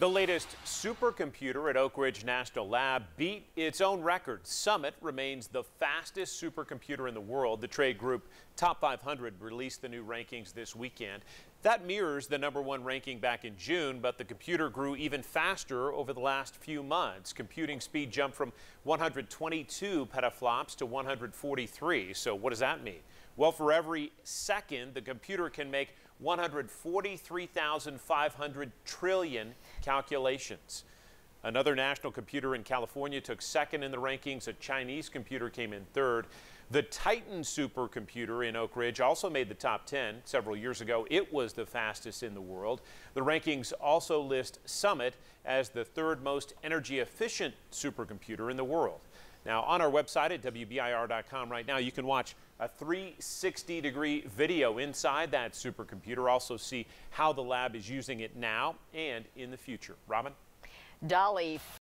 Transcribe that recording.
The latest supercomputer at Oak Ridge National Lab beat its own record. Summitt remains the fastest supercomputer in the world. The trade group Top 500 released the new rankings this weekend. That mirrors the #1 ranking back in June, but the computer grew even faster over the last few months. Computing speed jumped from 122 petaflops to 143. So what does that mean? Well, for every second, the computer can make 143,500 trillion calculations. Another national computer in California took second in the rankings. A Chinese computer came in third. The Titan supercomputer in Oak Ridge also made the top 10 several years ago. It was the fastest in the world. The rankings also list Summitt as the third most energy efficient supercomputer in the world. Now, on our website at WBIR.com right now, you can watch a 360-degree video inside that supercomputer. Also see how the lab is using it now and in the future. Robin? Dolly.